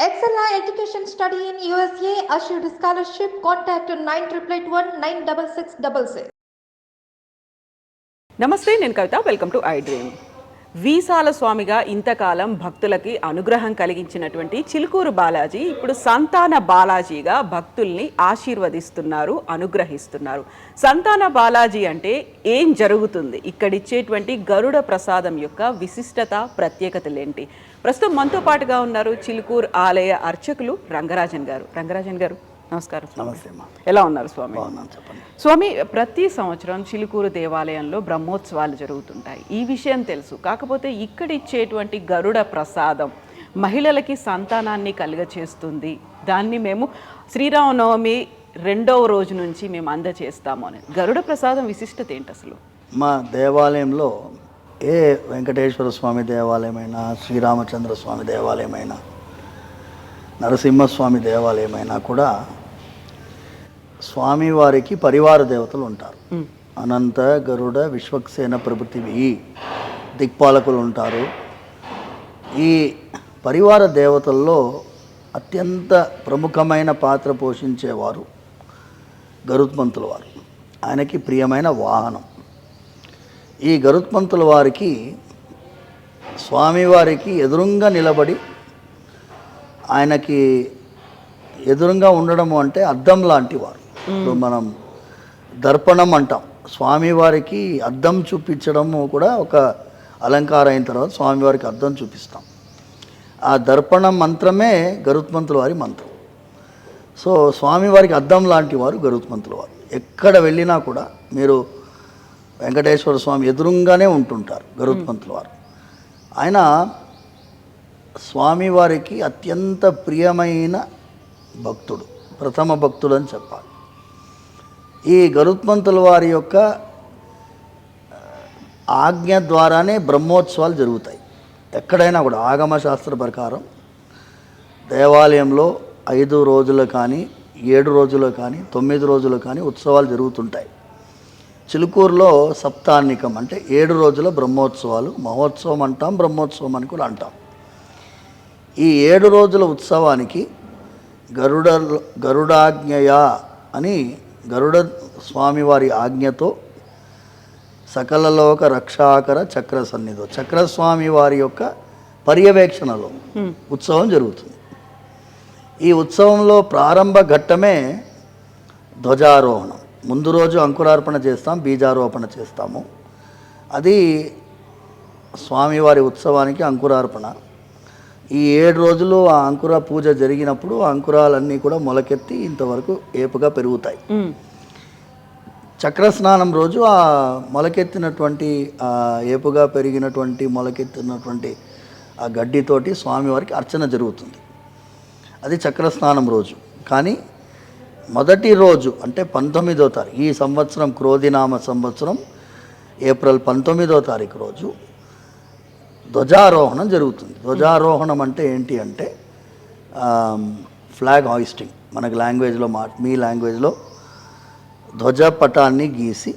Excella Education Study in USA assured scholarship. Contact 9881 96666. నమస్తే, నేను Kavitha. Welcome to iDream. వీసాల స్వామిగా ఇంతకాలం భక్తులకి అనుగ్రహం కలిగించినటువంటి చిలుకూరు బాలాజీ ఇప్పుడు సంతాన బాలాజీగా భక్తుల్ని ఆశీర్వదిస్తున్నారు, అనుగ్రహిస్తున్నారు. సంతాన బాలాజీ అంటే ఏం జరుగుతుంది? ఇక్కడిచ్చేటువంటి గరుడ ప్రసాదం యొక్క విశిష్టత, ప్రత్యేకతలేంటి? ప్రస్తుతం మనతో పాటుగా ఉన్నారు చిలుకూరు ఆలయ అర్చకులు రంగరాజన్ గారు. రంగరాజన్ గారు, నమస్కారం. నమస్తే. ఎలా ఉన్నారు స్వామి? చెప్పండి. స్వామి, ప్రతి సంవత్సరం చిలుకూరు దేవాలయంలో బ్రహ్మోత్సవాలు జరుగుతుంటాయి. ఈ విషయం తెలుసు. కాకపోతే ఇక్కడ ఇచ్చేటువంటి గరుడ ప్రసాదం మహిళలకి సంతానాన్ని కలుగచేస్తుంది. దాన్ని మేము శ్రీరామనవమి 2వ రోజు నుంచి మేము అందజేస్తాము అని. గరుడ ప్రసాదం విశిష్టత ఏంటి అసలు? మా దేవాలయంలో ఏ వెంకటేశ్వర స్వామి దేవాలయమైనా, శ్రీరామచంద్ర స్వామి దేవాలయమైనా, నరసింహస్వామి దేవాలయమైనా కూడా స్వామివారికి పరివార దేవతలు ఉంటారు. అనంత, గరుడ, విశ్వక్సేన ప్రభుత్వి దిక్పాలకులు ఉంటారు. ఈ పరివార దేవతల్లో అత్యంత ప్రముఖమైన పాత్ర పోషించేవారు గరుత్మంతుల వారు. ఆయనకి ప్రియమైన వాహనం. ఈ గరుత్మంతుల వారికి స్వామివారికి ఎదురుంగా నిలబడి ఆయనకి ఎదురుగా ఉండడము అంటే అద్దం లాంటి వారు. ఇప్పుడు మనం దర్పణం అంటాం. స్వామివారికి అద్దం చూపించడము కూడా ఒక అలంకారం అయిన తర్వాత స్వామివారికి అద్దం చూపిస్తాం. ఆ దర్పణం మంత్రమే గరుత్మంతుల వారి మంత్రం. సో స్వామివారికి అద్దం లాంటి వారు గరుత్మంతుల వారు. ఎక్కడ వెళ్ళినా కూడా మీరు వెంకటేశ్వర స్వామి ఎదురుగానే ఉంటుంటారు గరుత్మంతుల వారు. ఆయన స్వామివారికి అత్యంత ప్రియమైన భక్తుడు, ప్రథమ భక్తుడు అని చెప్పాలి. ఈ గరుత్మంతుల వారి యొక్క ఆజ్ఞ ద్వారానే బ్రహ్మోత్సవాలు జరుగుతాయి. ఎక్కడైనా కూడా ఆగమ శాస్త్ర ప్రకారం దేవాలయంలో 5 రోజులు కానీ, 7 రోజులు కానీ, 9 రోజులు కానీ ఉత్సవాలు జరుగుతుంటాయి. చిలుకూరులో సప్తాహ్నికం అంటే 7 రోజుల బ్రహ్మోత్సవాలు. మహోత్సవం అంటాం, బ్రహ్మోత్సవం అని కూడా అంటాం. ఈ 7 రోజుల ఉత్సవానికి గరుడాజ్ఞయ అని, గరుడ స్వామివారి ఆజ్ఞతో సకలలోక రక్షాకర చక్ర సన్నిధో, చక్రస్వామి వారి యొక్క పర్యవేక్షణలో ఉత్సవం జరుగుతుంది. ఈ ఉత్సవంలో ప్రారంభ ఘట్టమే ధ్వజారోహణం. ముందు రోజు అంకురార్పణ చేస్తాం, బీజారోపణ చేస్తాము. అది స్వామివారి ఉత్సవానికి అంకురార్పణ. ఈ 7 రోజులు ఆ అంకుర పూజ జరిగినప్పుడు ఆ అంకురాలన్నీ కూడా మొలకెత్తి ఇంతవరకు ఏపుగా పెరుగుతాయి. చక్రస్నానం రోజు ఆ మొలకెత్తినటువంటి ఏపుగా పెరిగినటువంటి మొలకెత్తినటువంటి ఆ గడ్డితోటి స్వామివారికి అర్చన జరుగుతుంది. అది చక్రస్నానం రోజు. కానీ మొదటి రోజు అంటే 19వ తారీఖు, ఈ సంవత్సరం క్రోధినామ సంవత్సరం ఏప్రిల్ 19వ తారీఖు రోజు ధ్వజారోహణం జరుగుతుంది. ధ్వజారోహణం అంటే ఏంటి అంటే ఫ్లాగ్ హాయిస్టింగ్. మనకి లాంగ్వేజ్లో మీ లాంగ్వేజ్లో ధ్వజపటాన్ని గీసి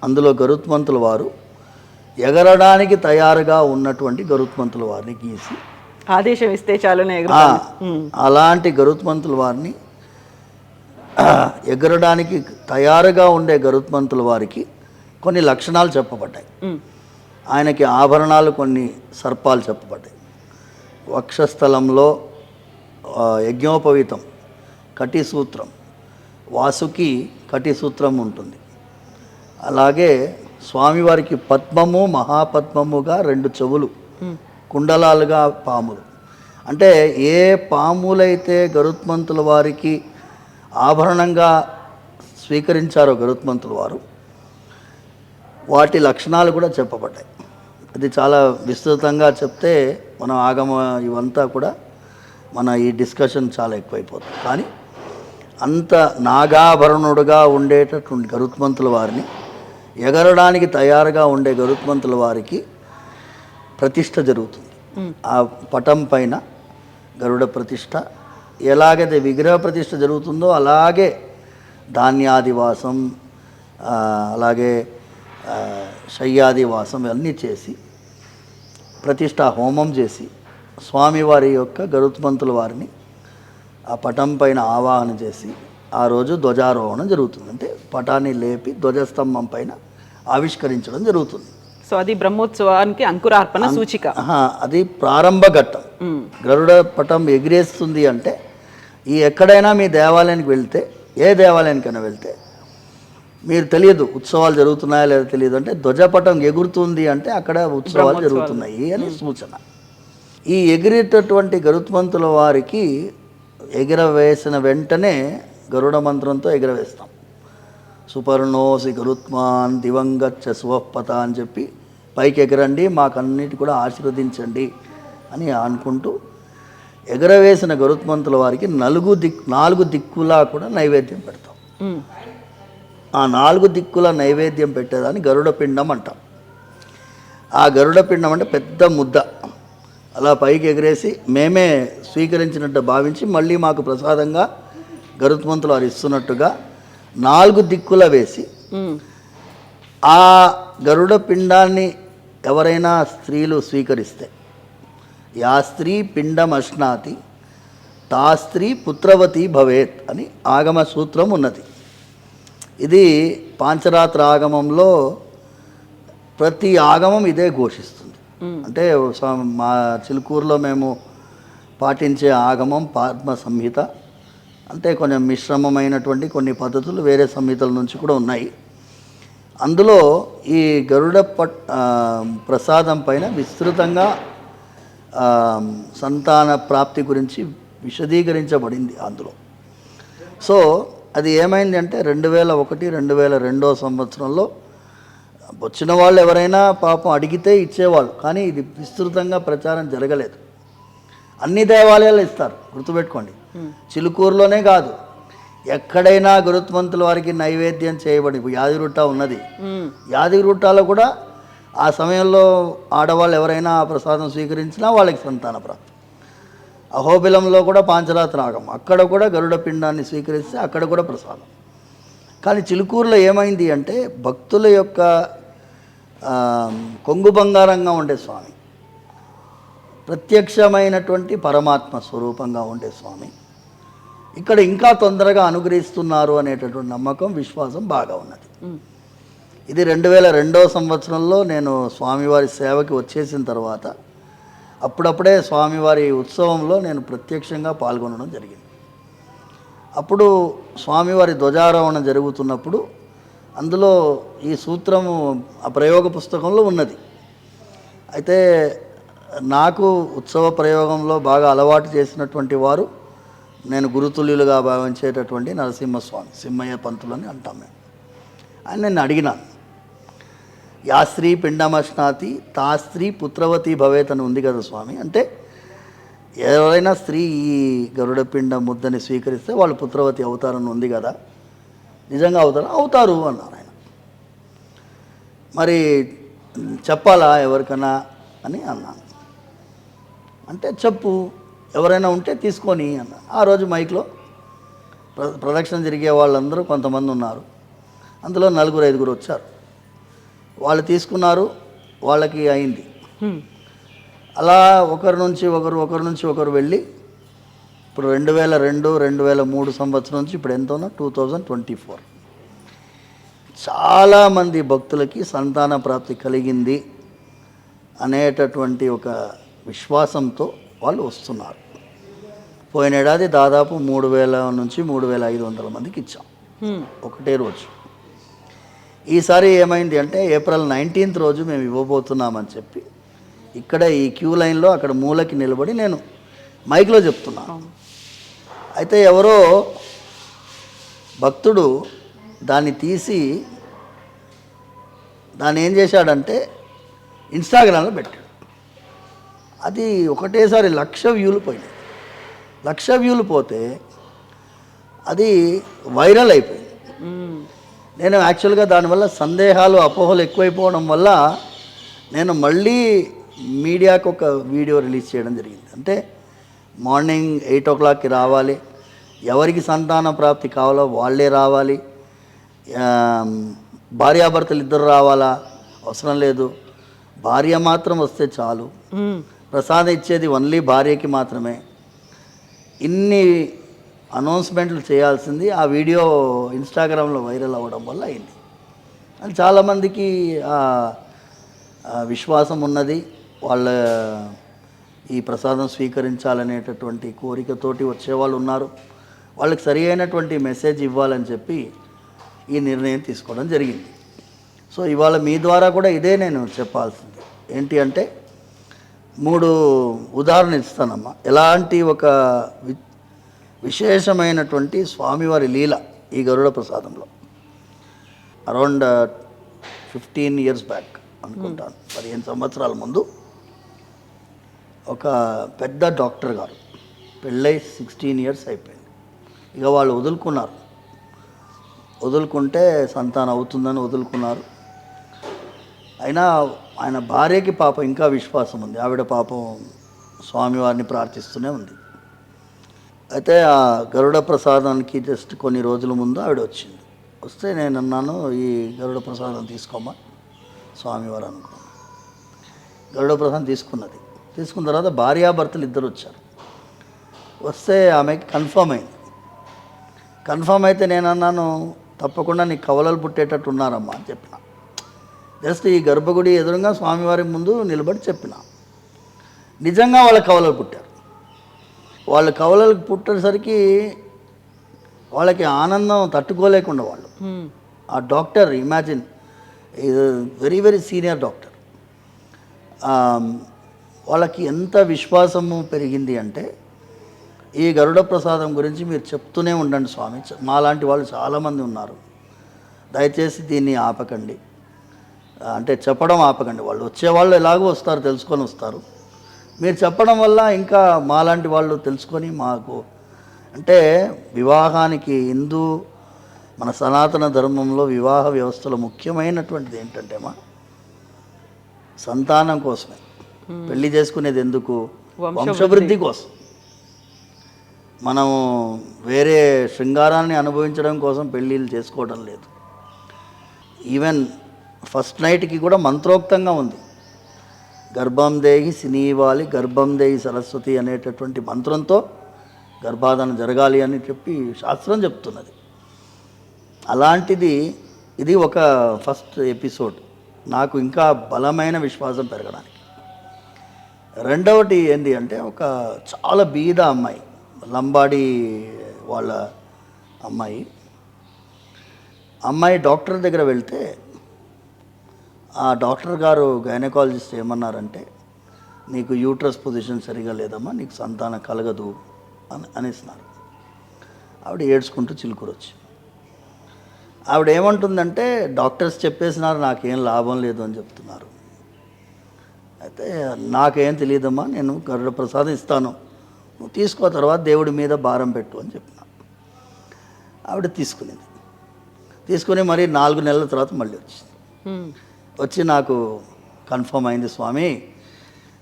అందులో గరుత్మంతుల వారు ఎగరడానికి తయారుగా ఉన్నటువంటి గరుత్మంతుల వారిని గీసి ఆదేశం ఇస్తే చాలు అలాంటి గరుత్మంతుల వారిని ఎగరడానికి తయారుగా ఉండే గరుత్మంతుల వారికి కొన్ని లక్షణాలు చెప్పబడ్డాయి. ఆయనకి ఆభరణాలు, కొన్ని సర్పాలు చెప్పబడ్డాయి. వక్షస్థలంలో యజ్ఞోపవీతం, కటిసూత్రం, వాసుకి కటిసూత్రం ఉంటుంది. అలాగే స్వామివారికి పద్మము, మహాపద్మముగా 2 చెవులు, కుండలాలుగా పాములు. అంటే ఏ పాములైతే గరుత్మంతుల వారికి ఆభరణంగా స్వీకరించారో గరుత్మంతుల వారు, వాటి లక్షణాలు కూడా చెప్పబడ్డాయి. అది చాలా విస్తృతంగా చెప్తే మనం ఆగమ ఇవంతా కూడా మన ఈ డిస్కషన్ చాలా ఎక్కువైపోతుంది. కానీ అంత నాగాభరణుడుగా ఉండేటటువంటి గరుత్మంతుల వారిని, ఎగరడానికి తయారుగా ఉండే గరుత్మంతుల వారికి ప్రతిష్ఠ జరుగుతుంది. ఆ పటం పైన గరుడ ప్రతిష్ఠ, ఎలాగైతే విగ్రహ ప్రతిష్ఠ జరుగుతుందో అలాగే ధాన్యాదివాసం, అలాగే శయ్యాదివాసం ఇవన్నీ చేసి ప్రతిష్ఠా హోమం చేసి స్వామివారి యొక్క గరుత్మంతుల వారిని ఆ పటం పైన ఆవాహన చేసి ఆ రోజు ధ్వజారోహణం జరుగుతుంది. అంటే పటాన్ని లేపి ధ్వజస్తంభం పైన ఆవిష్కరించడం జరుగుతుంది. సో అది బ్రహ్మోత్సవానికి అంకురార్పణ సూచిక. అది ప్రారంభ ఘట్టం. గరుడ పటం ఎగిరేస్తుంది అంటే ఎక్కడైనా మీ దేవాలయానికి వెళ్తే, ఏ దేవాలయానికైనా వెళ్తే మీరు తెలియదు ఉత్సవాలు జరుగుతున్నాయా లేదా తెలియదు అంటే ధ్వజపటం ఎగురుతుంది అంటే అక్కడ ఉత్సవాలు జరుగుతున్నాయి అని సూచన. ఈ ఎగిరేటటువంటి గరుత్మంతుల వారికి ఎగిరవేసిన వెంటనే గరుడ మంత్రంతో ఎగిరవేస్తాం. సుపర్ణోసి గరుత్మాన్ దివంగచ్చ సువపత అని చెప్పి పైకి ఎగరండి, మాకన్నిటి కూడా ఆశీర్వదించండి అని అనుకుంటూ ఎగరవేసిన గరుత్మంతుల వారికి 4 దిక్కులా కూడా నైవేద్యం పెడతాం. ఆ 4 దిక్కుల నైవేద్యం పెట్టేదాన్ని గరుడ పిండం అంటాం. ఆ గరుడ పిండం అంటే పెద్ద ముద్ద అలా పైకి ఎగరేసి మేమే స్వీకరించినట్టు భావించి మళ్ళీ మాకు ప్రసాదంగా గరుత్మంతులు వారు ఇస్తున్నట్టుగా 4 దిక్కుల వేసి ఆ గరుడ పిండాన్ని ఎవరైనా స్త్రీలు స్వీకరిస్తే యా స్త్రీ పిండం అశ్నాతి తా స్త్రీ పుత్రవతి భవేత్ అని ఆగమ సూత్రం ఉన్నది. ఇది పాంచరాత్ర ఆగమంలో ప్రతి ఆగమం ఇదే ఘోషిస్తుంది. అంటే మా చిలుకూరులో మేము పాటించే ఆగమం పద్మ సంహిత. అంటే కొంచెం మిశ్రమమైనటువంటి కొన్ని పద్ధతులు వేరే సంహితల నుంచి కూడా ఉన్నాయి. అందులో ఈ గరుడ ప్రసాదం పైన విస్తృతంగా సంతాన ప్రాప్తి గురించి విశదీకరించబడింది అందులో. సో అది ఏమైంది అంటే 2001-2002 సంవత్సరంలో వచ్చిన వాళ్ళు ఎవరైనా పాపం అడిగితే ఇచ్చేవాళ్ళు, కానీ ఇది విస్తృతంగా ప్రచారం జరగలేదు. అన్ని దేవాలయాలు ఇస్తారు, గుర్తుపెట్టుకోండి. చిలుకూరులోనే కాదు, ఎక్కడైనా గరుత్మంతుల వారికి నైవేద్యం చేయబడి యాదిగుట్ట ఉన్నది. యాదిగుట్టలో కూడా ఆ సమయంలో ఆడవాళ్ళు ఎవరైనా ఆ ప్రసాదం స్వీకరించినా వాళ్ళకి సంతాన ప్రాప్తి. అహోబిలంలో కూడా పాంచరాత్ర ఆగం, అక్కడ కూడా గరుడ పిండాన్ని స్వీకరిస్తే అక్కడ కూడా ప్రసాదం. కానీ చిలుకూరులో ఏమైంది అంటే భక్తుల యొక్క కొంగు బంగారంగా ఉండే స్వామి, ప్రత్యక్షమైనటువంటి పరమాత్మ స్వరూపంగా ఉండే స్వామి ఇక్కడ ఇంకా తొందరగా అనుగ్రహిస్తున్నారు అనేటటువంటి నమ్మకం, విశ్వాసం బాగా ఉన్నది. ఇది 2002 సంవత్సరంలో నేను స్వామివారి సేవకి వచ్చేసిన తర్వాత అప్పుడప్పుడే స్వామివారి ఉత్సవంలో నేను ప్రత్యక్షంగా పాల్గొనడం జరిగింది. అప్పుడు స్వామివారి ధ్వజారోహణ జరుగుతున్నప్పుడు అందులో ఈ సూత్రము ఆ ప్రయోగ పుస్తకంలో ఉన్నది. అయితే నాకు ఉత్సవ ప్రయోగంలో బాగా అలవాటు చేసినటువంటి వారు, నేను గురుతుల్యులుగా భావించేటటువంటి నరసింహస్వామి, సింహయ్య పంతులని అంటాం మేము. ఆయన నేను అడిగినాను, యా స్త్రీ పిండమశ్నాతి తా స్త్రీ పుత్రవతి భవేత్ అని ఉంది కదా స్వామి, అంటే ఎవరైనా స్త్రీ ఈ గరుడ పిండ ముద్దని స్వీకరిస్తే వాళ్ళు పుత్రవతి అవుతారని ఉంది కదా, నిజంగా అవుతారు అన్నారు ఆయన. మరి చెప్పాలా ఎవరికైనా అని అన్నాను. అంటే చెప్పు, ఎవరైనా ఉంటే తీసుకొని అన్న. ఆ రోజు మైక్లో ప్రదక్షిణ జరిగే వాళ్ళందరూ కొంతమంది ఉన్నారు, అందులో 4-5 వచ్చారు. వాళ్ళు తీసుకున్నారు, వాళ్ళకి అయింది. అలా ఒకరి నుంచి ఒకరు వెళ్ళి ఇప్పుడు 2002-2003 సంవత్సరం నుంచి ఇప్పుడు ఎంత ఉన్నా 2024 చాలామంది భక్తులకి సంతాన ప్రాప్తి కలిగింది అనేటటువంటి ఒక విశ్వాసంతో వాళ్ళు వస్తున్నారు. పోయిన ఏడాది దాదాపు 3000 నుంచి 3500 మందికి ఇచ్చాం ఒకటే రోజు. ఈసారి ఏమైంది అంటే ఏప్రిల్ 19th రోజు మేము ఇవ్వబోతున్నామని చెప్పి ఇక్కడ ఈ క్యూ లైన్లో అక్కడ మూలకి నిలబడి నేను మైక్లో చెప్తున్నాను. అయితే ఎవరో భక్తుడు దాన్ని తీసి దాన్ని ఏం చేశాడంటే ఇన్స్టాగ్రామ్లో పెట్టాడు. అది ఒకటేసారి 1,00,000 వ్యూలు పోయినాయి. 1,00,000 వ్యూలు పోతే అది వైరల్ అయిపోయింది. నేను యాక్చువల్గా దానివల్ల సందేహాలు అపోహలు ఎక్కువైపోవడం వల్ల నేను మళ్ళీ మీడియాకు ఒక వీడియో రిలీజ్ చేయడం జరిగింది. అంటే మార్నింగ్ 8 o'clockకి రావాలి, ఎవరికి సంతాన ప్రాప్తి కావాలో వాళ్ళే రావాలి, భార్యాభర్తలు ఇద్దరు రావాలా అవసరం లేదు, భార్య మాత్రం వస్తే చాలు, ప్రసాదం ఇచ్చేది ఓన్లీ భార్యకి మాత్రమే. ఇన్ని అనౌన్స్మెంట్లు చేయాల్సింది ఆ వీడియో ఇన్స్టాగ్రామ్లో వైరల్ అవ్వడం వల్ల అయింది. అని చాలామందికి విశ్వాసం ఉన్నది, వాళ్ళ ఈ ప్రసాదం స్వీకరించాలనేటటువంటి కోరికతోటి వచ్చేవాళ్ళు ఉన్నారు. వాళ్ళకి సరి అయినటువంటి మెసేజ్ ఇవ్వాలని చెప్పి ఈ నిర్ణయం తీసుకోవడం జరిగింది. సో ఇవాళ మీ ద్వారా కూడా ఇదే నేను చెప్పాల్సింది ఏంటి అంటే 3 ఉదాహరణ ఇస్తానమ్మా. ఎలాంటి ఒక విశేషమైనటువంటి స్వామివారి లీల ఈ గరుడ ప్రసాదంలో. అరౌండ్ 15 years బ్యాక్ అనుకుంటాను, 15 సంవత్సరాల ముందు ఒక పెద్ద డాక్టర్ గారు పెళ్ళై 16 years అయిపోయింది. ఇక వాళ్ళు వదులుకుంటే సంతానం అవుతుందని వదులుకున్నారు. అయినా ఆయన భార్యకి పాపం ఇంకా విశ్వాసం ఉంది. ఆవిడ పాపం స్వామివారిని ప్రార్థిస్తూనే ఉంది. అయితే ఆ గరుడ ప్రసాదానికి జస్ట్ కొన్ని రోజుల ముందు ఆవిడ వచ్చింది. వస్తే నేను అన్నాను, ఈ గరుడ ప్రసాదం తీసుకోమా స్వామివారు అనుకున్నాను. గరుడ ప్రసాదం తీసుకున్న తర్వాత భార్యాభర్తలు ఇద్దరు వచ్చారు. వస్తే ఆమెకి కన్ఫర్మ్ అయింది. కన్ఫర్మ్ అయితే నేను అన్నాను, తప్పకుండా నీకు కవలలు పుట్టేటట్టు ఉన్నారమ్మా అని చెప్పిన. జస్ట్ ఈ గర్భగుడి ఎదురుగా స్వామివారి ముందు నిలబడి చెప్పిన. నిజంగా వాళ్ళ కవలలు పుట్టారు. వాళ్ళ కవలలకు పుట్టేసరికి వాళ్ళకి ఆనందం తట్టుకోలేకుండా వాళ్ళు, ఆ doctor imagine very very senior doctor, వాళ్ళకి ఎంత విశ్వాసము పెరిగింది అంటే, ఈ గరుడ ప్రసాదం గురించి మీరు చెప్తూనే ఉండండి స్వామి, మాలాంటి వాళ్ళు చాలామంది ఉన్నారు, దయచేసి దీన్ని ఆపకండి అంటే చెప్పడం ఆపకండి. వాళ్ళు వచ్చేవాళ్ళు ఎలాగో వస్తారు, తెలుసుకొని వస్తారు, మీరు చెప్పడం వల్ల ఇంకా మాలాంటి వాళ్ళు తెలుసుకొని మాకు అంటే వివాహానికి మన సనాతన ధర్మంలో వివాహ వ్యవస్థలో ముఖ్యమైనటువంటిది ఏంటంటే సంతానం కోసమే. పెళ్లి చేసుకునేది ఎందుకు? వంశవృద్ధి కోసం. మనము వేరే శృంగారాన్ని అనుభవించడం కోసం పెళ్ళిళ్ళు చేసుకోవడం లేదు. ఈవెన్ ఫస్ట్ నైట్కి కూడా మంత్రోక్తంగా ఉంది, గర్భం దేహి సినీవాలి గర్భం దేహి సరస్వతి అనేటటువంటి మంత్రంతో గర్భాధానం జరగాలి అని చెప్పి శాస్త్రం చెప్తున్నది. అలాంటిది ఇది ఒక ఫస్ట్ ఎపిసోడ్ నాకు ఇంకా బలమైన విశ్వాసం పెరగడానికి. రెండవది ఏంటి అంటే, ఒక చాలా బీద అమ్మాయి, లంబాడి వాళ్ళ అమ్మాయి డాక్టర్ దగ్గర వెళ్తే ఆ డాక్టర్ గారు గైనకాలజిస్ట్ ఏమన్నారంటే, నీకు యూట్రస్ పొజిషన్ సరిగా లేదమ్మా, నీకు సంతానం కలగదు అనేసినారు. ఆవిడ ఏడ్చుకుంటూ చిలుకూరొచ్చి ఆవిడ ఏమంటుందంటే, డాక్టర్స్ చెప్పేసినారు నాకేం లాభం లేదు అని చెప్తున్నారు. అయితే నాకేం తెలియదమ్మా, నేను గరుడ ప్రసాదం ఇస్తాను, నువ్వు తీసుకో, తర్వాత దేవుడి మీద భారం పెట్టు అని చెప్పిన. ఆవిడ తీసుకుని మరి 4 నెలల తర్వాత మళ్ళీ వచ్చి నాకు కన్ఫర్మ్ అయింది స్వామి,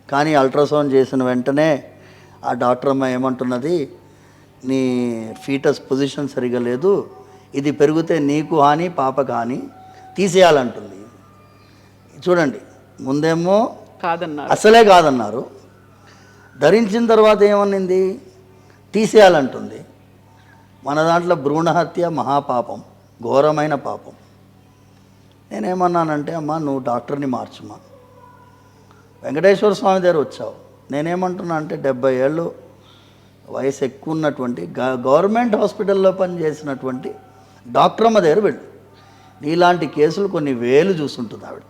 కానీ అల్ట్రాసౌండ్ చేసిన వెంటనే ఆ డాక్టర్ అమ్మ ఏమంటున్నది, నీ ఫీటస్ పొజిషన్ సరిగా లేదు, ఇది పెరిగితే నీకు హాని పాపకు హాని, తీసేయాలంటుంది. చూడండి, ముందేమో అసలే కాదన్నారు, ధరించిన తర్వాత ఏమనింది, తీసేయాలంటుంది. మన దాంట్లో భ్రూణహత్య మహాపాపం, ఘోరమైన పాపం. నేనేమన్నానంటే, అమ్మా నువ్వు డాక్టర్ని మార్చుమా, వెంకటేశ్వర స్వామి దగ్గర వచ్చావు, నేనేమంటున్నా అంటే 70 ఏళ్ళు వయసు ఎక్కువ ఉన్నటువంటి గవర్నమెంట్ హాస్పిటల్లో పనిచేసినటువంటి డాక్టర్ అమ్మ దగ్గర వెళ్ళు, నీలాంటి కేసులు కొన్ని వేలు చూస్తుంటుంది ఆవిడ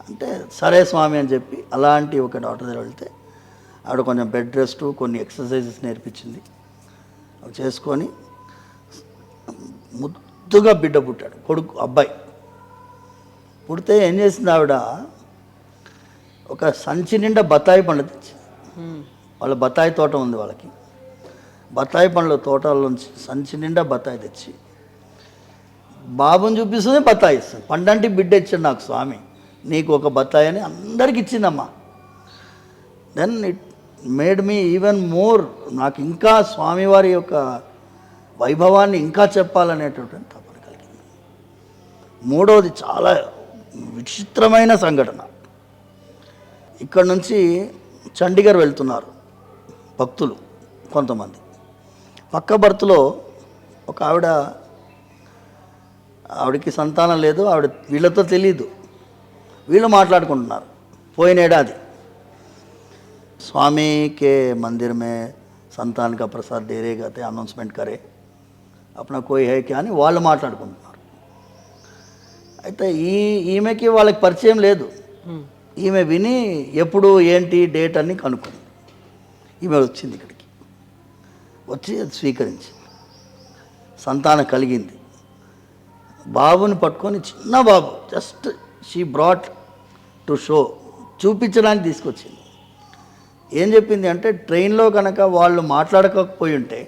అంటే. సరే స్వామి అని చెప్పి అలాంటి ఒక డాక్టర్ దగ్గర వెళ్తే ఆవిడ కొంచెం బెడ్ రెస్ట్, కొన్ని ఎక్సర్సైజెస్ నేర్పించింది, అవి చేసుకొని ముద్దుగా బిడ్డ పుట్టాడు, అబ్బాయి పుడితే ఏం చేసింది ఆవిడ, ఒక సంచి నిండా బత్తాయి పండ్లు తెచ్చింది. వాళ్ళ బత్తాయి తోట ఉంది వాళ్ళకి, బత్తాయి పండ్ల తోటలోంచి సంచి నిండా బత్తాయి తెచ్చి బాబుని చూపిస్తుంది, బత్తాయి ఇస్తుంది. పండంటి బిడ్డ ఇచ్చాడు నాకు స్వామి, నీకు ఒక బత్తాయి అని అందరికి ఇచ్చిందమ్మా. Then it made me even more, నాకు ఇంకా స్వామివారి యొక్క వైభవాన్ని ఇంకా చెప్పాలనేటటువంటి తపన కలిగింది. మూడవది చాలా విచిత్రమైన సంఘటన. ఇక్కడ నుంచి చండీగఢ్ వెళ్తున్నారు భక్తులు కొంతమంది. పక్క బర్త్లో ఒక ఆవిడకి సంతానం లేదు, ఆవిడ వీళ్ళతో తెలియదు. వీళ్ళు మాట్లాడుకుంటున్నారు పోయిన ఏడాది, स्वामी के मंदिर में संतान का प्रसाद दे रहेगा थे, అనౌన్స్మెంట్ करे अपना कोई है क्या అని వాళ్ళు మాట్లాడుకుంటున్నారు. అయితే ఈమెకి వాళ్ళకి పరిచయం లేదు. ఈమె విని ఎప్పుడు ఏంటి డేట్ అని కనుక్కుంది. ఈమె వచ్చింది ఇక్కడికి, వచ్చి స్వీకరించి సంతానం కలిగింది. బాబుని పట్టుకొని, చిన్న బాబు, just she brought to show, చూపించడానికి తీసుకొచ్చింది. ఏం చెప్పింది అంటే, ట్రైన్లో కనుక వాళ్ళు మాట్లాడకపోయి ఉంటే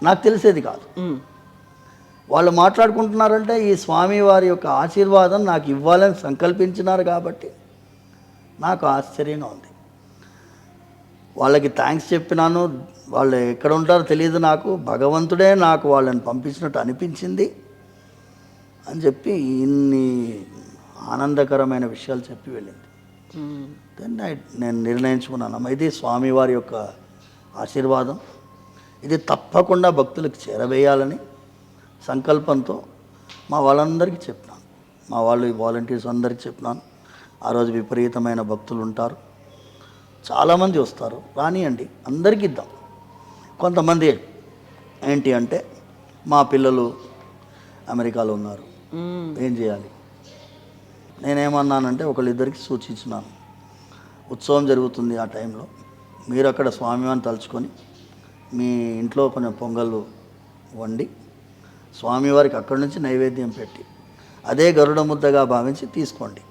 నాకు తెలిసేది కాదు. వాళ్ళు మాట్లాడుకుంటున్నారంటే ఈ స్వామి వారి యొక్క ఆశీర్వాదం నాకు ఇవ్వాలని సంకల్పించినారు కాబట్టి నాకు ఆశ్చర్యంగా ఉంది. వాళ్ళకి థ్యాంక్స్ చెప్పినాను. వాళ్ళు ఎక్కడ ఉంటారో తెలియదు నాకు, భగవంతుడే నాకు వాళ్ళని పంపించినట్టు అనిపించింది అని చెప్పి ఇన్ని ఆనందకరమైన విషయాలు చెప్పి వెళ్ళింది. దెన్ నేను నిర్ణయించుకున్నాను, ఇది స్వామివారి యొక్క ఆశీర్వాదం, ఇది తప్పకుండా భక్తులకు చేరవేయాలని సంకల్పంతో మా వాళ్ళందరికీ చెప్పినాను. మా వాళ్ళు వాలంటీర్స్ అందరికీ చెప్పినాను. ఆ రోజు విపరీతమైన భక్తులు ఉంటారు, చాలామంది వస్తారు, రానియండి, అందరికీ ఇద్దాం. కొంతమంది ఏంటి అంటే, మా పిల్లలు అమెరికాలో ఉన్నారు, ఏం చేయాలి? నేనేమన్నానంటే, ఒకళ్ళిద్దరికి సూచించినాను, ఉత్సవం జరుగుతుంది ఆ టైంలో, మీరు అక్కడ స్వామివారిని తలుచుకొని మీ ఇంట్లో కొంచెం పొంగళ్ళు వండి స్వామివారికి అక్కడి నుంచి నైవేద్యం పెట్టి అదే గరుడ ముద్దగా భావించి తీసుకోండి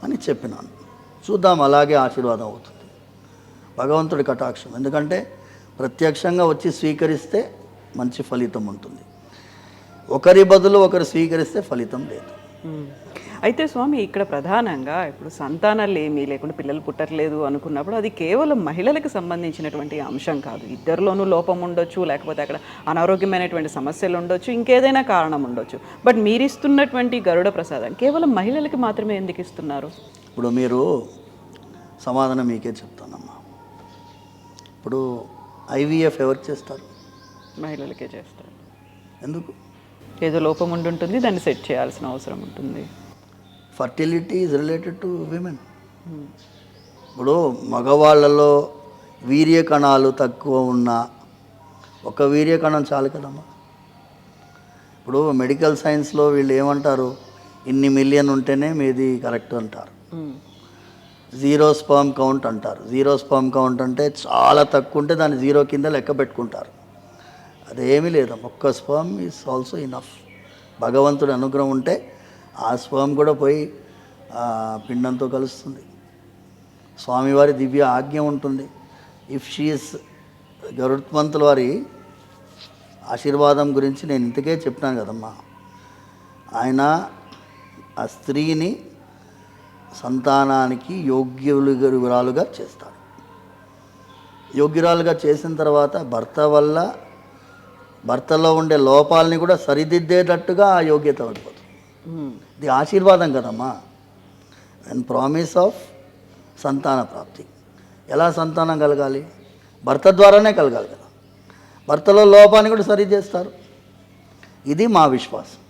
అని చెప్పినాను. చూద్దాం, అలాగే ఆశీర్వాదం అవుతుంది, భగవంతుడి కటాక్షం. ఎందుకంటే ప్రత్యక్షంగా వచ్చి స్వీకరిస్తే మంచి ఫలితం ఉంటుంది, ఒకరి బదులు ఒకరు స్వీకరిస్తే ఫలితం లేదు. అయితే స్వామి, ఇక్కడ ప్రధానంగా ఇప్పుడు సంతానాలు ఏమీ లేకుండా పిల్లలు పుట్టట్లేదు అనుకున్నప్పుడు అది కేవలం మహిళలకు సంబంధించినటువంటి అంశం కాదు. ఇద్దరిలోనూ లోపం ఉండొచ్చు, లేకపోతే అక్కడ అనారోగ్యమైనటువంటి సమస్యలు ఉండొచ్చు, ఇంకేదైనా కారణం ఉండొచ్చు. బట్ మీరు ఇస్తున్నటువంటి గరుడ ప్రసాదం కేవలం మహిళలకి మాత్రమే ఎందుకు ఇస్తున్నారు? ఇప్పుడు మీరు సమాధానం మీకే చెప్తానమ్మా. ఇప్పుడు ఐవీఎఫ్ ఎవరికి చేస్తారు? మహిళలకే చేస్తారు. ఎందుకు? ఏదో లోపం ఉండుంటుంది, దాన్ని సెట్ చేయాల్సిన అవసరం ఉంటుంది. Fertility is related to women. ఇప్పుడు మగవాళ్ళలో వీర్య కణాలు తక్కువ ఉన్న ఒక వీర్య కణం చాలు కదమ్మా. ఇప్పుడు మెడికల్ సైన్స్లో వీళ్ళు ఏమంటారు, ఇన్ని మిలియన్ ఉంటేనే మీది కరెక్ట్ అంటారు. జీరో స్పర్మ్ కౌంట్ అంటారు. జీరో స్పర్మ్ కౌంట్ అంటే చాలా తక్కువ ఉంటే దాన్ని జీరో కింద లెక్క పెట్టుకుంటారు. అదేమీ లేదు, ఒక్క స్పర్మ్ ఈజ్ ఆల్సో ఇనఫ్. భగవంతుడి అనుగ్రహం ఉంటే ఆ స్పర్మ్ కూడా పోయి పిండంతో కలుస్తుంది. స్వామివారి దివ్య ఆజ్ఞ ఉంటుంది. ఇఫ్ షీఈస్ గరుత్మంతుల వారి ఆశీర్వాదం గురించి నేను ఇంతకే చెప్తాను కదమ్మా. ఆయన ఆ స్త్రీని సంతానానికి యోగ్యురాలుగా చేస్తాడు. యోగ్యురాలుగా చేసిన తర్వాత భర్తలో ఉండే లోపాలని కూడా సరిదిద్దేటట్టుగా ఆ యోగ్యత పడిపోతుంది. ఇది ఆశీర్వాదం కదమ్మా. అండ్ ప్రామిస్ ఆఫ్ సంతాన ప్రాప్తి. ఎలా సంతానం కలగాలి? భర్త ద్వారానే కలగాలి కదా. భర్తలో లోపాన్ని కూడా సరిచేస్తారు. ఇది మా విశ్వాసం.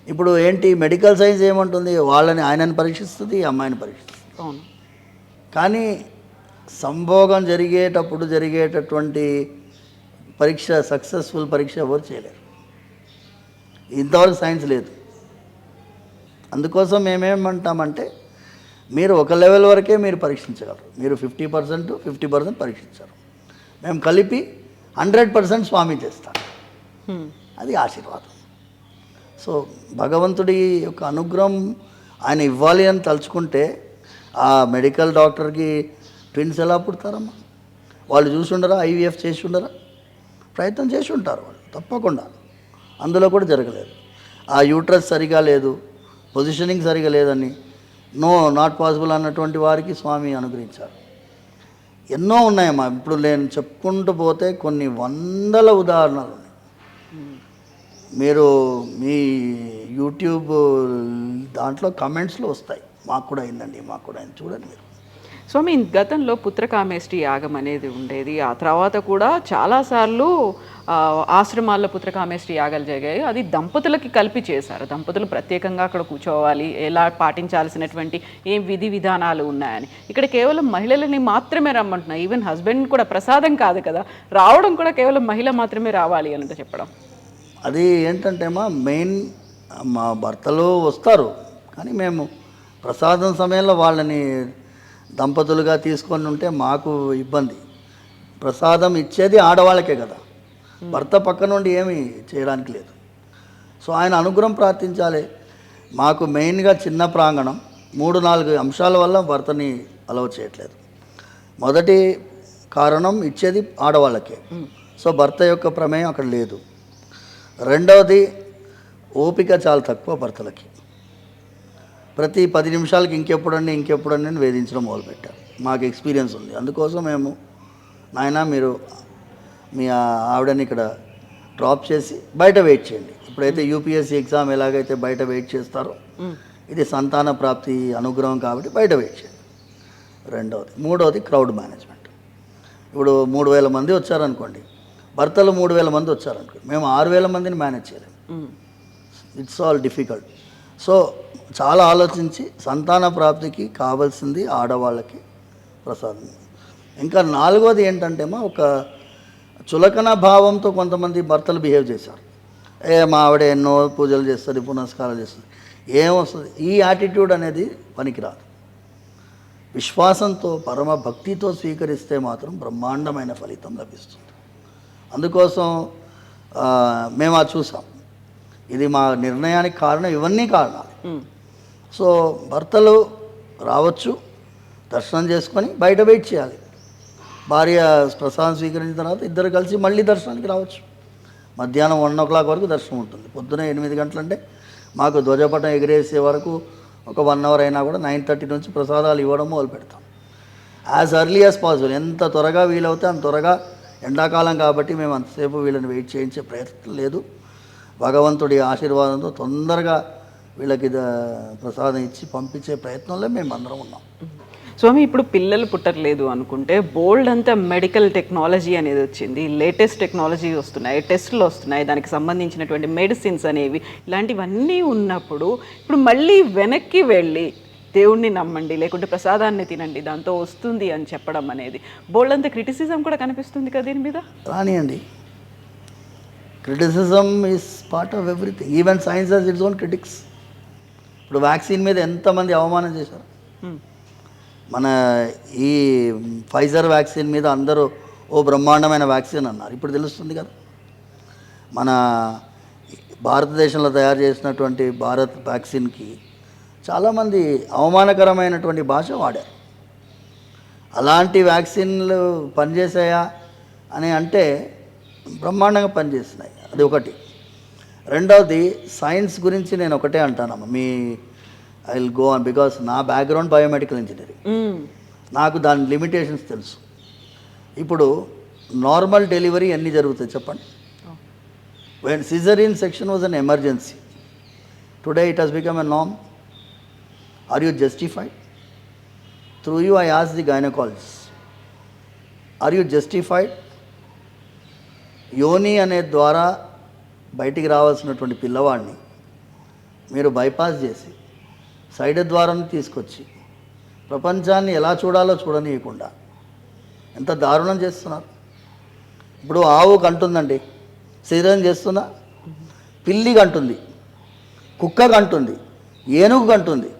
ఇప్పుడు ఏంటి, మెడికల్ సైన్స్ ఏమంటుంది, వాళ్ళని ఆయనని పరీక్షిస్తుంది, అమ్మాయిని పరీక్షిస్తుంది. అవును. కానీ సంభోగం జరిగేటటువంటి పరీక్ష, సక్సెస్ఫుల్ పరీక్ష ఎవరు చేయలేరు. ఇంతవరకు సైన్స్ లేదు. అందుకోసం మేమేమంటామంటే, మీరు ఒక లెవెల్ వరకే మీరు పరీక్షించగలరు. మీరు 50% పరీక్షించారు, మేము కలిపి 100% స్వామి చేస్తాడు. అది ఆశీర్వాదం. సో భగవంతుడి యొక్క అనుగ్రహం ఆయన ఇవ్వాలి అని తలుచుకుంటే ఆ మెడికల్ డాక్టర్కి ట్విన్స్ ఎలా పుడతారమ్మా? వాళ్ళు చూసి ఉండరా? ఐవీఎఫ్ చేసి ఉండరా? ప్రయత్నం చేసి ఉంటారు వాళ్ళు తప్పకుండా. అందులో కూడా జరగలేదు. ఆ యూట్రస్ సరిగా లేదు, పొజిషనింగ్ సరిగా లేదని నాట్ పాసిబుల్ అన్నటువంటి వారికి స్వామి అనుగ్రహించారు. ఎన్నో ఉన్నాయమ్మా. ఇప్పుడు నేను చెప్పుకుంటూ పోతే కొన్ని వందల ఉదాహరణలు ఉన్నాయి. మీరు మీ యూట్యూబ్ దాంట్లో కమెంట్స్లో వస్తాయి, మాకు కూడా అయిందండి, మాకు కూడా అయింది, చూడండి మీరు. స్వామి, గతంలో పుత్రకామేష్టి యాగం అనేది ఉండేది. ఆ తర్వాత కూడా చాలాసార్లు ఆశ్రమాల్లో పుత్రకామేష్టి యాగాలు జరిగాయి. అది దంపతులకి కలిపి చేశారు. దంపతులు ప్రత్యేకంగా అక్కడ కూర్చోవాలి, ఎలా పాటించాల్సినటువంటి ఏం విధి విధానాలు ఉన్నాయని. ఇక్కడ కేవలం మహిళలని మాత్రమే రమ్మంటున్నారు. ఈవెన్ హస్బెండ్ కూడా ప్రసాదం కాదు కదా, రావడం కూడా కేవలం మహిళ మాత్రమే రావాలి అని చెప్పడం. అది ఏంటంటే మెయిన్ మా భర్తలు వస్తారు, కానీ మేము ప్రసాదం సమయంలో వాళ్ళని దంపతులుగా తీసుకొని ఉంటే మాకు ఇబ్బంది. ప్రసాదం ఇచ్చేది ఆడవాళ్ళకే కదా, భర్త పక్క నుండి ఏమీ చేయడానికి లేదు. సో ఆయన అనుగ్రహం ప్రార్థించాలి. మాకు మెయిన్గా చిన్న ప్రాంగణం, 3-4 అంశాల వల్ల భర్తని అలౌ చేయట్లేదు. మొదటి కారణం ఇచ్చేది ఆడవాళ్ళకే, సో భర్త యొక్క ప్రమేయం అక్కడ లేదు. రెండవది ఓపిక చాలా తక్కువ భర్తలకి. ప్రతి 10 నిమిషాలకి ఇంకెప్పుడండి అని వేధించడం మొదలుపెట్టారు. మాకు ఎక్స్పీరియన్స్ ఉంది. అందుకోసం మేము నాయన మీరు మీ ఆవిడని ఇక్కడ డ్రాప్ చేసి బయట వెయిట్ చేయండి. ఇప్పుడైతే యూపీఎస్సీ ఎగ్జామ్ ఎలాగైతే బయట వెయిట్ చేస్తారో, ఇది సంతాన ప్రాప్తి అనుగ్రహం కాబట్టి బయట వెయిట్ చేయండి. రెండవది. మూడవది క్రౌడ్ మేనేజ్మెంట్. ఇప్పుడు 3,000 మంది వచ్చారనుకోండి, భర్తలు 3,000 మంది వచ్చారనుకోండి, మేము 6,000 మందిని మేనేజ్ చేయలేము. It's all difficult. సో చాలా ఆలోచించి సంతాన ప్రాప్తికి కావాల్సింది ఆడవాళ్ళకి ప్రసాదం. ఇంకా 4వది ఏంటంటే ఒక చులకన భావంతో కొంతమంది భర్తలు బిహేవ్ చేశారు. మా ఆవిడ ఎన్నో పూజలు చేస్తుంది, పునస్కారాలు చేస్తుంది, ఏమొస్తుంది. ఈ యాటిట్యూడ్ అనేది పనికిరాదు. విశ్వాసంతో పరమ భక్తితో స్వీకరిస్తే మాత్రం బ్రహ్మాండమైన ఫలితం లభిస్తుంది. అందుకోసం మేము అది చూసాం. ఇది మా నిర్ణయానికి కారణం, ఇవన్నీ కారణాలు. సో భర్తలు రావచ్చు, దర్శనం చేసుకొని బయట వెయిట్ చేయాలి. భార్య ప్రసాదం స్వీకరించిన తర్వాత ఇద్దరు కలిసి మళ్ళీ దర్శనానికి రావచ్చు. మధ్యాహ్నం 1 o'clock వరకు దర్శనం ఉంటుంది. పొద్దున 8 గంటలంటే మాకు ధ్వజపటం ఎగిరేసే వరకు ఒక 1 hour అయినా కూడా 9:30 నుంచి ప్రసాదాలు ఇవ్వడం మొదలు పెడతాం. యాజ్ ఎర్లీ యాజ్ పాసిబుల్, ఎంత త్వరగా వీలవుతే అంత త్వరగా. ఎండాకాలం కాబట్టి మేము అంతసేపు వీళ్ళని వెయిట్ చేయించే ప్రయత్నం లేదు. భగవంతుడి ఆశీర్వాదంతో తొందరగా వీళ్ళకి ప్రసాదం ఇచ్చి పంపించే ప్రయత్నంలో మేము అందరం ఉన్నాం. స్వామి, ఇప్పుడు పిల్లలు పుట్టట్లేదు అనుకుంటే బోల్డ్ అంతా మెడికల్ టెక్నాలజీ అనేది వచ్చింది, లేటెస్ట్ టెక్నాలజీ వస్తున్నాయి, టెస్టులు వస్తున్నాయి, దానికి సంబంధించినటువంటి మెడిసిన్స్ అనేవి, ఇలాంటివన్నీ ఉన్నప్పుడు ఇప్పుడు మళ్ళీ వెనక్కి వెళ్ళి దేవుణ్ణి నమ్మండి, లేకుంటే ప్రసాదాన్ని తినండి, దాంతో వస్తుంది అని చెప్పడం అనేది బోల్డ్ అంతా క్రిటిసిజం కూడా కనిపిస్తుంది కదా దీని మీద. రానియండి, criticism is part of everything. Even science has its own critics. ఇప్పుడు వ్యాక్సిన్ మీద ఎంతమంది అవమానం చేశారు. మన ఈ ఫైజర్ వ్యాక్సిన్ మీద అందరూ ఓ బ్రహ్మాండమైన వ్యాక్సిన్ అన్నారు. ఇప్పుడు తెలుస్తుంది కదా, మన భారతదేశంలో తయారు చేసినటువంటి భారత్ వ్యాక్సిన్కి చాలామంది అవమానకరమైనటువంటి భాష వాడారు. అలాంటి వ్యాక్సిన్లు పనిచేసాయా అని అంటే బ్రహ్మాండంగా పనిచేస్తున్నాయి. అది ఒకటి. రెండవది, సైన్స్ గురించి నేను ఒకటే అంటానమ్మా, I will go on because నా బ్యాక్గ్రౌండ్ బయోమెడికల్ ఇంజనీరింగ్. నాకు దాని లిమిటేషన్స్ తెలుసు. ఇప్పుడు నార్మల్ డెలివరీ ఎన్ని జరుగుతాయి చెప్పండి. When caesarean section was an emergency, today it has become a norm. Are you justified? Through you I ask the gynaecologist, are you justified? యోని అనే ద్వారా బయటికి రావాల్సినటువంటి పిల్లవాడిని మీరు బైపాస్ చేసి సైడ్ ద్వారాన్ని తీసుకొచ్చి ప్రపంచాన్ని ఎలా చూడాలో చూడనీయకుండా ఎంత దారుణం చేస్తున్నారు. ఇప్పుడు ఆవు కంటుందండి, సిజరీన్ చేస్తున్నా, పిల్లి కంటుంది, కుక్క కంటుంది, ఏనుగు కంటుంది,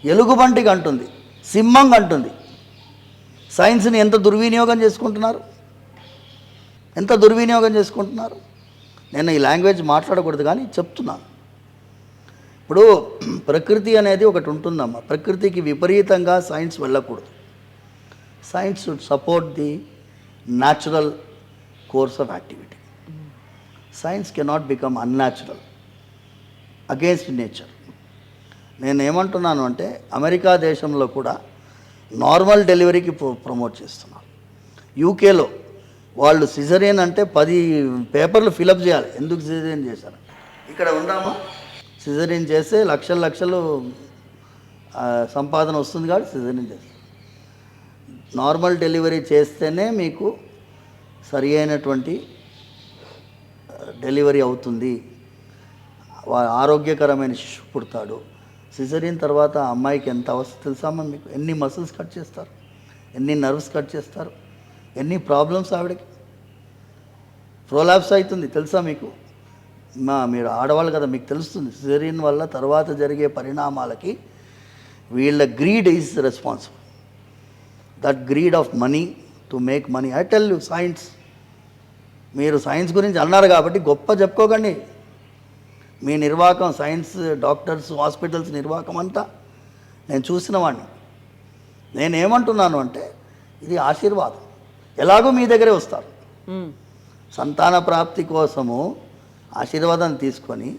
ఎలుగుబంటి కంటుంది, సింహం కంటుంది. సైన్స్ని ఎంత దుర్వినియోగం చేసుకుంటున్నారు, ఎంత దుర్వినియోగం చేసుకుంటున్నారు. నేను ఈ లాంగ్వేజ్ మాట్లాడకూడదు కానీ చెప్తున్నాను. ఇప్పుడు ప్రకృతి అనేది ఒకటి ఉంటుందమ్మా, ప్రకృతికి విపరీతంగా సైన్స్ వెళ్ళకూడదు. Science should support the natural course of activity. Science cannot become unnatural against nature. నేను ఏమంటున్నాను అంటే అమెరికా దేశంలో కూడా నార్మల్ డెలివరీకి ప్రమోట్ చేస్తున్నారు. యూకేలో వాళ్ళు సిజరియన్ అంటే 10 పేపర్లు ఫిలప్ చేయాలి, ఎందుకు సిజరియన్ చేశారు. ఇక్కడ ఉందామా, సిజరియన్ చేస్తే లక్షలు సంపాదన వస్తుంది కాబట్టి సిజరియన్ చేస్తారు. నార్మల్ డెలివరీ చేస్తేనే మీకు సరి అయినటువంటి డెలివరీ అవుతుంది, ఆరోగ్యకరమైన శిశువు పుడతాడు. సిజరీన్ తర్వాత ఆ అమ్మాయికి ఎంత అవస్థ తెలుసామా మీకు? ఎన్ని మసిల్స్ కట్ చేస్తారు, ఎన్ని నర్వ్స్ కట్ చేస్తారు, ఎన్ని ప్రాబ్లమ్స్ ఆవిడకి. ప్రోలాప్స్ అవుతుంది తెలుసా మీకు? మీరు ఆడవాళ్ళు కదా, మీకు తెలుస్తుంది. సిజరీన్ వల్ల తర్వాత జరిగే పరిణామాలకి వీళ్ళ greed is responsible. That greed of money to make money. I tell you science. మీరు సైన్స్ గురించి అన్నారు కాబట్టి గొప్ప చెప్పుకోకండి. మీ నిర్వాహకం, సైన్స్, డాక్టర్స్, హాస్పిటల్స్ నిర్వాహకం అంతా నేను చూసిన వాడిని. నేనేమంటున్నాను అంటే ఇది ఆశీర్వాదం. ఎలాగో మీ దగ్గరే వస్తారు. సంతాన ప్రాప్తి కోసము ఆశీర్వాదాన్ని తీసుకొని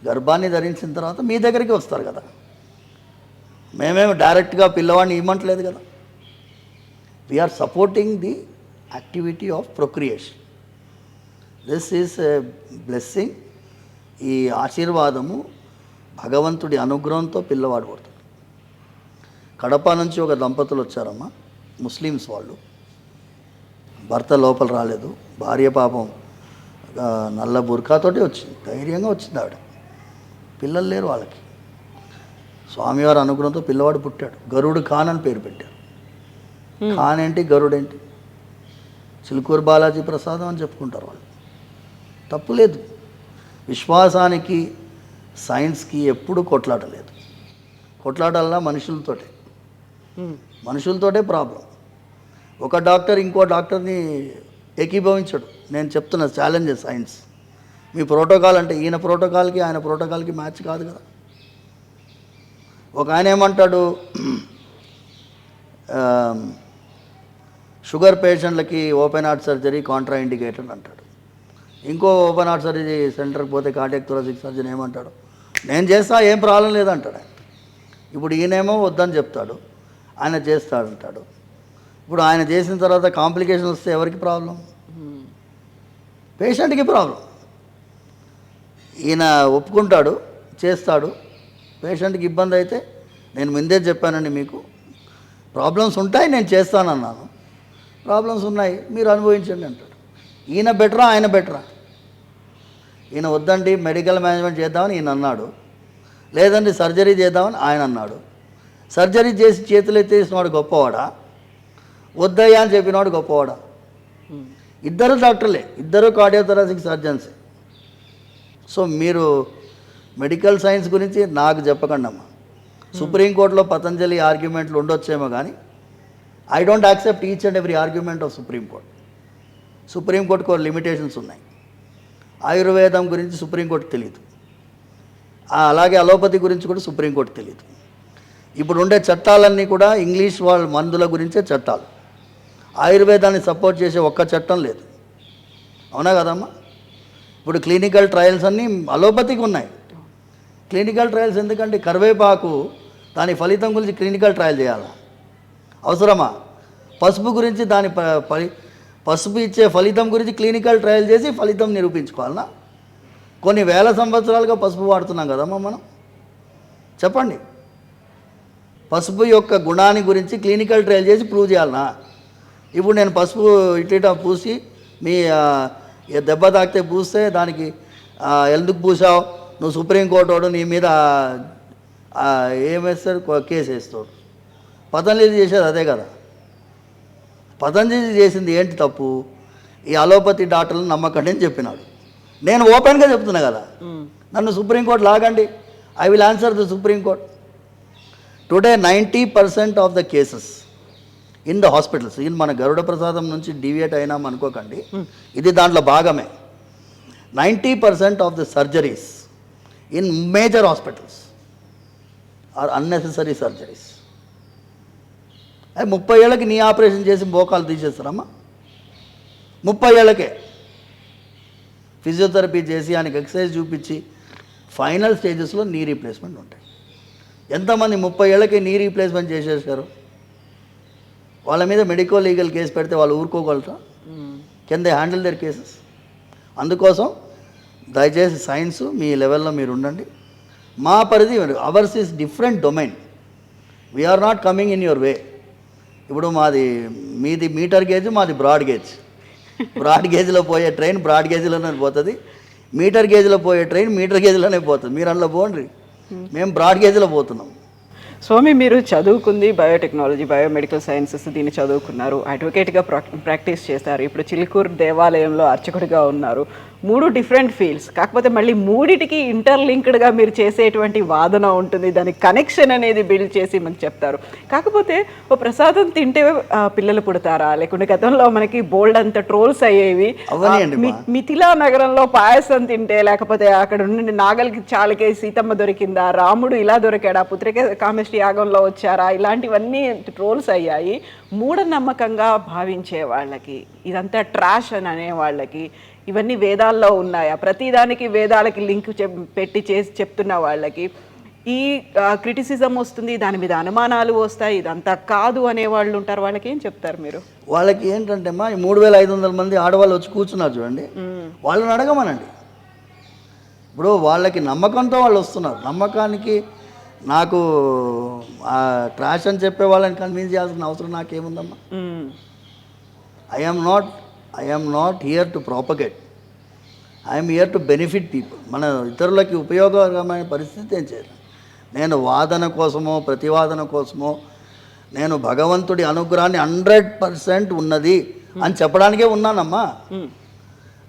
గర్భాన్ని ధరించిన తర్వాత మీ దగ్గరికి వస్తారు కదా. మేమేమి డైరెక్ట్గా పిల్లవాడిని ఇవ్వట్లేదు కదా. We're supporting the activity of procreation. This is a blessing. ఈ ఆశీర్వాదము భగవంతుడి అనుగ్రహంతో పిల్లవాడు పడుతుంది. కడప నుంచి ఒక దంపతులు వచ్చారమ్మా, ముస్లిమ్స్ వాళ్ళు. భర్త లోపల రాలేదు, భార్య పాపం నల్ల బుర్కాతోటి వచ్చింది, ధైర్యంగా వచ్చింది ఆవిడ. పిల్లలు లేరు వాళ్ళకి. స్వామివారి అనుగ్రహంతో పిల్లవాడు పుట్టాడు. గరుడు ఖాన్ అని పేరు పెట్టారు. ఖాన్ ఏంటి, గరుడు ఏంటి? చిలుకూరు బాలాజీ ప్రసాదం అని చెప్పుకుంటారు వాళ్ళు. తప్పు లేదు. విశ్వాసానికి సైన్స్కి ఎప్పుడు కొట్లాడలేదు. కొట్లాడాలన్నా మనుషులతోటే ప్రాబ్లం. ఒక డాక్టర్ ఇంకో డాక్టర్ని ఏకీభవించడు. నేను చెప్తున్న ఛాలెంజ్ సైన్స్. మీ ప్రోటోకాల్ అంటే ఈయన ప్రోటోకాల్కి ఆయన ప్రోటోకాల్కి మ్యాచ్ కాదు కదా. ఒక ఆయన ఏమంటాడు, షుగర్ పేషెంట్లకి open heart surgery contraindicated అంటాడు. ఇంకో ఓపెన్ హార్ట్ సర్జరీ సెంటర్కి పోతే కార్డియాక్ థొరాసిక్ సర్జన్ ఏమంటాడు, నేను చేస్తా, ఏం ప్రాబ్లం లేదంటాడు ఆయన. ఇప్పుడు ఈయనేమో వద్దని చెప్తాడు, ఆయన చేస్తాడంటాడు. ఇప్పుడు ఆయన చేసిన తర్వాత కాంప్లికేషన్ వస్తే ఎవరికి ప్రాబ్లం? పేషెంట్కి ప్రాబ్లం. ఈయన ఒప్పుకుంటాడు, చేస్తాడు, పేషెంట్కి ఇబ్బంది అయితే నేను ముందే చెప్పానండి మీకు ప్రాబ్లమ్స్ ఉంటాయి, నేను చేస్తానన్నాను, ప్రాబ్లమ్స్ ఉన్నాయి, మీరు అనుభవించండి అంటాడు. ఈయన బెటరా ఆయన బెటరా? ఈయన వద్దండి మెడికల్ మేనేజ్మెంట్ చేద్దామని ఈయన అన్నాడు, లేదండి సర్జరీ చేద్దామని ఆయన అన్నాడు. సర్జరీ చేసి చేతులు ఎత్తేసినవాడు గొప్పవాడా, వద్దయ్యా అని చెప్పినవాడు గొప్పవాడా? ఇద్దరు డాక్టర్లే, ఇద్దరు కార్డియోథొరాసిక్ సర్జన్సే. సో మీరు మెడికల్ సైన్స్ గురించి నాకు చెప్పకండి అమ్మా. సుప్రీంకోర్టులో పతంజలి ఆర్గ్యుమెంట్లు ఉండొచ్చేమో కానీ I don't accept each and every argument of Supreme Court. సుప్రీంకోర్టుకు లిమిటేషన్స్ ఉన్నాయి. ఆయుర్వేదం గురించి సుప్రీంకోర్టు తెలియదు, అలాగే అలోపతి గురించి కూడా సుప్రీంకోర్టు తెలియదు. ఇప్పుడు ఉండే చట్టాలన్నీ కూడా ఇంగ్లీష్ వాళ్ళ మందుల గురించే చట్టాలు. ఆయుర్వేదాన్ని సపోర్ట్ చేసే ఒక్క చట్టం లేదు. అవునా కదమ్మా? ఇప్పుడు క్లినికల్ ట్రయల్స్ అన్నీ అలోపతికి ఉన్నాయి. క్లినికల్ ట్రయల్స్ ఎందుకంటే కరివేపాకు దాని ఫలితం గురించి క్లినికల్ ట్రయల్ చేయాలా? అవసరమా? పసుపు గురించి దాని పసుపు ఇచ్చే ఫలితం గురించి క్లినికల్ ట్రయల్ చేసి ఫలితం నిరూపించుకోవాలన్నా? కొన్ని వేల సంవత్సరాలుగా పసుపు వాడుతున్నాం కదమ్మా మనం. చెప్పండి, పసుపు యొక్క గుణాన్ని గురించి క్లినికల్ ట్రయల్ చేసి ప్రూవ్ చేయాలన్నా? ఇప్పుడు నేను పసుపు ఇట్లా పూసి మీ దెబ్బ తాకితే పూస్తే దానికి ఎందుకు పూసావు, నువ్వు సుప్రీంకోర్టు వాడు నీ మీద ఏమేస్తాడు, కేసు వేస్తాడు. పతంజలి చేసేది అదే కదా. పతంజలి చేసింది ఏంటి తప్పు? ఈ అలోపతి డాక్టర్లను నమ్మకండి అని చెప్పినాడు. నేను ఓపెన్గా చెప్తున్నా కదా, నన్ను సుప్రీంకోర్టు లాగండి, I will answer the Supreme Court. Today 90% of the cases in the hospitals, in మన గరుడ ప్రసాదం నుంచి డివియేట్ అయినాం అనుకోకండి, ఇది దాంట్లో భాగమే. 90% of the surgeries in major hospitals are unnecessary surgeries. 30 ఏళ్ళకి నీ ఆపరేషన్ చేసి మోకాలు తీసేస్తారమ్మా. 30 ఏళ్ళకే ఫిజియోథెరపీ చేసి ఆయనకి ఎక్సర్సైజ్ చూపించి ఫైనల్ స్టేజెస్లో నీ రీప్లేస్మెంట్ ఉంటాయి. ఎంతమంది 30 ఏళ్ళకే నీ రీప్లేస్మెంట్ చేసేసారు? వాళ్ళ మీద మెడికల్ లీగల్ కేసు పెడితే వాళ్ళు ఊరుకోగలరా? Can they handle their cases? అందుకోసం దయచేసి సైన్స్ మీ లెవెల్లో మీరు ఉండండి. మా పరిధి ours is different domain. We are not coming in your way. ఇప్పుడు మీది మీటర్ గేజ్, మాది బ్రాడ్ గేజ్. బ్రాడ్ గేజ్లో పోయే ట్రైన్ బ్రాడ్ గేజ్లోనే పోతుంది, మీటర్ గేజ్లో పోయే ట్రైన్ మీటర్ గేజ్లోనే పోతుంది. మీరు అందులో పోండి, మేము బ్రాడ్ గేజ్లో పోతున్నాం. స్వామి, మీరు చదువుకుంది బయోటెక్నాలజీ, బయోమెడికల్ సైన్సెస్, దీన్ని చదువుకున్నారు, అడ్వకేట్గా ప్రాక్టీస్ చేస్తారు, ఇప్పుడు చిలుకూరు దేవాలయంలో అర్చకుడిగా ఉన్నారు. 3 డిఫరెంట్ ఫీల్డ్స్. కాకపోతే మళ్ళీ మూడిటికి ఇంటర్లింక్డ్గా మీరు చేసేటువంటి వాదన ఉంటుంది, దానికి కనెక్షన్ అనేది బిల్డ్ చేసి మనకు చెప్తారు. కాకపోతే ఓ ప్రసాదం తింటే పిల్లలు పుడతారా, లేకుంటే గతంలో మనకి బోల్డ్ అంత ట్రోల్స్ అయ్యేవి, మిథిలా నగరంలో పాయసం తింటే, లేకపోతే అక్కడ నుండి నాగలికి చాలకే సీతమ్మ దొరికిందా, రాముడు ఇలా దొరికాడా, పుత్రిక కామేష్టి యాగంలో వచ్చారా, ఇలాంటివన్నీ ట్రోల్స్ అయ్యాయి. మూఢనమ్మకంగా భావించే వాళ్ళకి, ఇదంతా ట్రాష్ అని అనే వాళ్ళకి, ఇవన్నీ వేదాల్లో ఉన్నాయా, ప్రతిదానికి వేదాలకి లింక్ పెట్టి చేసి చెప్తున్న వాళ్ళకి ఈ క్రిటిసిజం వస్తుంది, దాని మీద అనుమానాలు వస్తాయి, ఇదంతా కాదు అనే వాళ్ళు ఉంటారు. వాళ్ళకి ఏం చెప్తారు మీరు? వాళ్ళకి ఏంటంటే అమ్మా, ఈ 3500 మంది ఆడవాళ్ళు వచ్చి కూర్చున్నారు చూడండి, వాళ్ళని అడగమనండి. ఇప్పుడు వాళ్ళకి నమ్మకంతో వాళ్ళు వస్తున్నారు. నమ్మకానికి నాకు ట్రాష్ అని చెప్పే వాళ్ళని కన్విన్స్ చేయాల్సిన అవసరం నాకేముందమ్మా? I am not here to propagate. I am here to benefit people. మన ఇతరులకి ఉపయోగకరమైన పరిస్థితి ఏం చేయాలి. నేను వాదన కోసమో ప్రతివాదన కోసమో, నేను భగవంతుడి అనుగ్రహాన్ని 100% ఉన్నది అని చెప్పడానికే ఉన్నానమ్మా.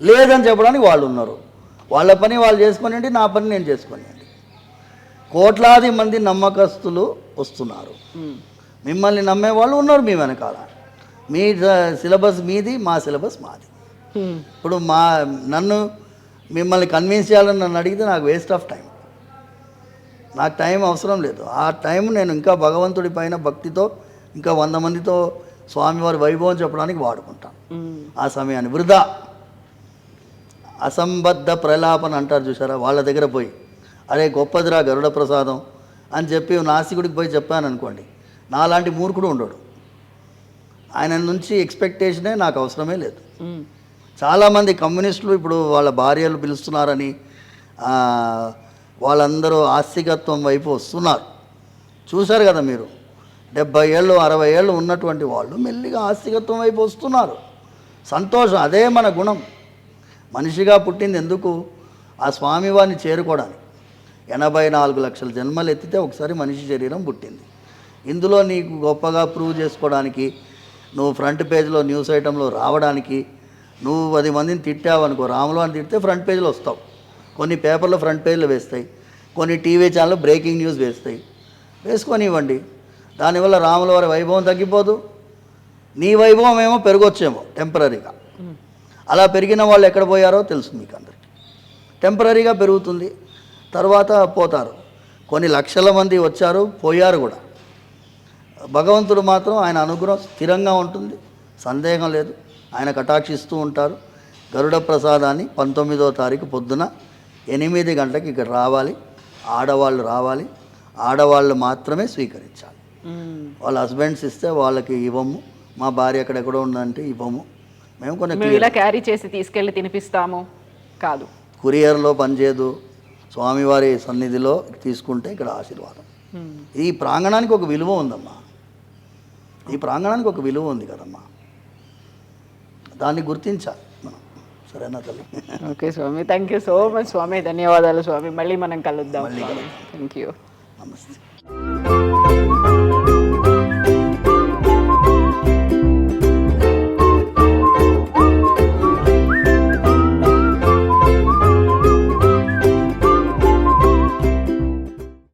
లేదని చెప్పడానికి వాళ్ళు ఉన్నారు. వాళ్ళ పని వాళ్ళు చేసుకొనియండి, నా పని నేను చేసుకొనియండి. కోట్లాది మంది నమ్మకస్తులు వస్తున్నారు, మిమ్మల్ని నమ్మే వాళ్ళు ఉన్నారు మీ వెనకాల. మీ సిలబస్ మీది, మా సిలబస్ మాది. ఇప్పుడు నన్ను మిమ్మల్ని కన్విన్స్ చేయాలని నన్ను అడిగితే నాకు వేస్ట్ ఆఫ్ టైం. నాకు టైం అవసరం లేదు. ఆ టైం నేను ఇంకా భగవంతుడి పైన భక్తితో ఇంకా 100 మందితో స్వామివారి వైభవం చెప్పడానికి వాడుకుంటాను. ఆ సమయాన్ని వృధా అసంబద్ధ ప్రలాపన అంటారు చూసారా, వాళ్ళ దగ్గర పోయి అరే గొప్పదిరా గరుడ ప్రసాదం అని చెప్పి నాసికుడికి పోయి చెప్పాను అనుకోండి, నాలాంటి మూర్ఖుడు ఉండడు. ఆయన నుంచి ఎక్స్పెక్టేషనే నాకు అవసరమే లేదు. చాలామంది కమ్యూనిస్టులు ఇప్పుడు వాళ్ళ భార్యలు పిలుస్తున్నారని వాళ్ళందరూ ఆస్తికత్వం వైపు వస్తున్నారు. చూశారు కదా మీరు, 70 ఏళ్ళు 60 ఏళ్ళు ఉన్నటువంటి వాళ్ళు మెల్లిగా ఆస్తికత్వం వైపు వస్తున్నారు. సంతోషం, అదే మన గుణం. మనిషిగా పుట్టింది ఎందుకు? ఆ స్వామివారిని చేరుకోవడానికి. 84 లక్షల జన్మలు ఎత్తితే ఒకసారి మనిషి శరీరం పుట్టింది. ఇందులో నీకు గొప్పగా ప్రూవ్ చేసుకోవడానికి, నువ్వు ఫ్రంట్ పేజ్లో న్యూస్ ఐటంలో రావడానికి, నువ్వు 10 మందిని తిట్టావనుకో, రాములు అని తిడితే ఫ్రంట్ పేజ్లో వస్తావు. కొన్ని పేపర్లో ఫ్రంట్ పేజ్లో వేస్తాయి, కొన్ని టీవీ ఛానల్లో బ్రేకింగ్ న్యూస్ వేస్తాయి. వేసుకొనివ్వండి. దానివల్ల రాముల వారి వైభవం తగ్గిపోదు, నీ వైభవం ఏమో పెరగొచ్చేమో టెంపరీగా. అలా పెరిగిన వాళ్ళు ఎక్కడ పోయారో తెలుసు మీకు అందరికీ. టెంపరీగా పెరుగుతుంది, తర్వాత పోతారు. కొన్ని లక్షల మంది వచ్చారు, పోయారు కూడా. భగవంతుడు మాత్రం ఆయన అనుగ్రహం స్థిరంగా ఉంటుంది, సందేహం లేదు. ఆయన కటాక్షిస్తూ ఉంటారు. గరుడ ప్రసాదాన్ని 19వ తారీఖు పొద్దున 8 గంటలకు ఇక్కడ రావాలి. ఆడవాళ్ళు రావాలి, ఆడవాళ్ళు మాత్రమే స్వీకరించాలి. వాళ్ళ హస్బెండ్స్ ఇస్తే వాళ్ళకి ఇవ్వము, మా భార్య ఎక్కడెక్కడో ఉందంటే ఇవ్వము. మేము కొన్ని ఇలా క్యారీ చేసి తీసుకెళ్ళి తినిపిస్తాము కాదు, కురియర్లో పనిచేయదు, స్వామివారి సన్నిధిలో తీసుకుంటే ఇక్కడ ఆశీర్వాదం. ఈ ప్రాంగణానికి ఒక విలువ ఉందమ్మా, ఈ ప్రాంగణానికి ఒక విలువ ఉంది కదమ్మా, దాన్ని గుర్తించాలి మనం. సరేనా తల్లి? ఓకే స్వామి, థ్యాంక్ యూ సో మచ్ స్వామి, ధన్యవాదాలు స్వామి. మళ్ళీ మనం కలుద్దాం. Thank you. నమస్తే.